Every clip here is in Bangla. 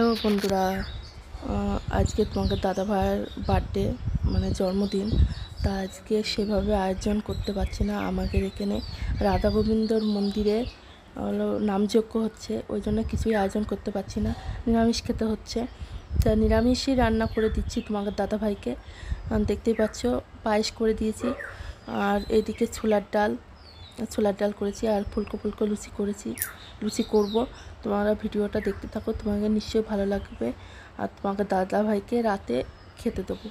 হ্যালো বন্ধুরা, আজকে তোমাদের দাদা ভাইয়ের বার্থডে মানে জন্মদিন। তা আজকে সেভাবে আয়োজন করতে পারছি না। আমাদের এখানে রাধা গোবিন্দর মন্দিরে হলো নামযজ্ঞ হচ্ছে, ওই জন্য কিছুই আয়োজন করতে পারছি না, নিরামিষ খেতে হচ্ছে। তা নিরামিষই রান্না করে দিচ্ছি তোমাদের দাদা ভাইকে। দেখতেই পাচ্ছ, পায়েস করে দিয়েছি, আর এদিকে ছোলার ডাল করেছি, আর ফুলকো ফুলকো লুচি করেছি, লুচি করব। তোমরা ভিডিওটা দেখতে থাকো, তোমাকে নিশ্চয়ই ভালো লাগবে। আর তোমাকে দাদা ভাইকে রাতে খেতে দেবো।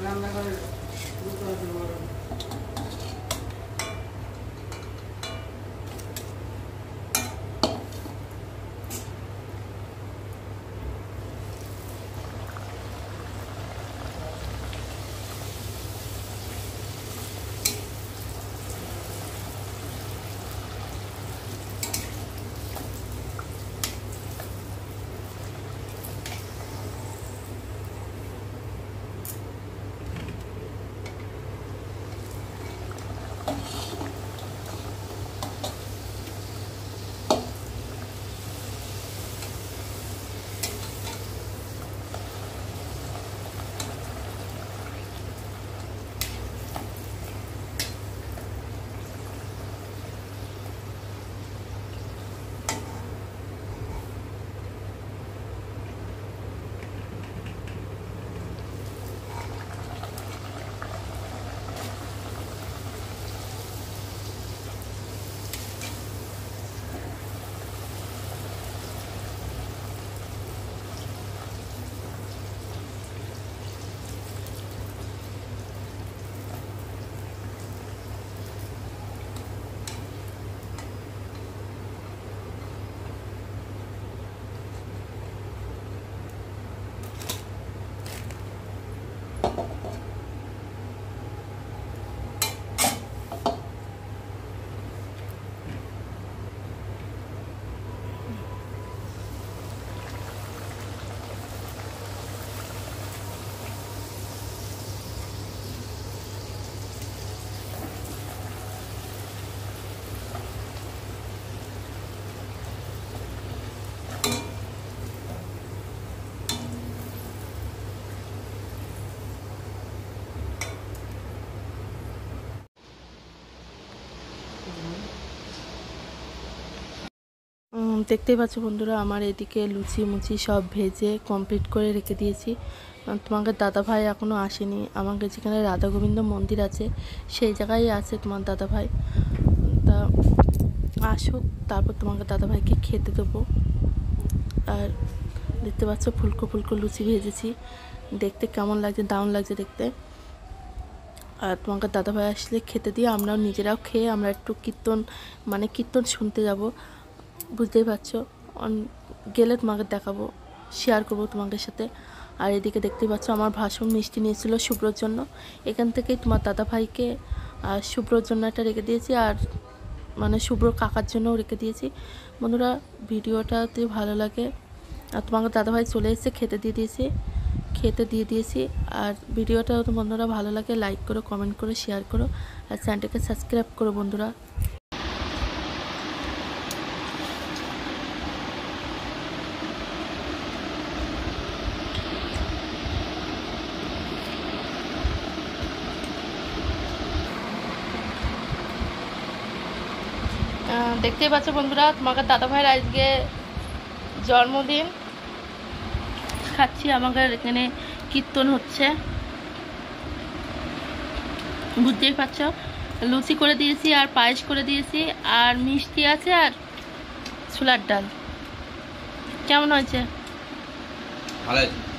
রান্নাঘরে দেখতেই পাচ্ছ বন্ধুরা, আমার এদিকে লুচি মুচি সব ভেজে কমপ্লিট করে রেখে দিয়েছি। তোমাদের দাদাভাই এখনও আসেনি। আমাদের যেখানে রাধা গোবিন্দ মন্দির আছে সেই জায়গায় আছে তোমার দাদাভাই। তা আসুক, তারপর তোমাকে দাদাভাইকে খেতে দেবো। আর দেখতে পাচ্ছ ফুলকো ফুলকো লুচি ভেজেছি, দেখতে কেমন লাগছে, দারুণ লাগছে দেখতে। আর তোমাকে দাদাভাই আসলে খেতে দিয়ে আমরাও নিজেরাও খেয়ে আমরা একটু কীর্তন শুনতে যাব। বুঝতেই পারছো, গেলে তোমাকে দেখাবো, শেয়ার করবো তোমাদের সাথে। আর এদিকে দেখতেই পাচ্ছ আমার ভাসুর মিষ্টি নিয়েছিল শুভ্রর জন্য। এখান থেকেই তোমার দাদাভাইকে আর শুভ্রর জন্য একটা রেখে দিয়েছি, আর শুভ্র কাকার জন্যও রেখে দিয়েছি। বন্ধুরা ভিডিওটাতে ভালো লাগে। আর তোমাকে দাদাভাই চলে এসেছে, খেতে দিয়ে দিয়েছি। আর ভিডিওটা বন্ধুরা ভালো লাগে লাইক করো, কমেন্ট করো, শেয়ার করো, আর চ্যানেলটাকে সাবস্ক্রাইব করো বন্ধুরা। দেখতেই পাচ্ছ বন্ধুরা, তোমাকে দাদাভাইয়ের আজকে জন্মদিন, খাচ্ছি। আমাদের এখানে কীর্তন হচ্ছে, বুঝতেই পারছো। লুচি করে দিয়েছি, আর পায়েস করে দিয়েছি, আর মিষ্টি আছে, আর ছোলার ডাল। কেমন হয়েছে? ভালো আছে।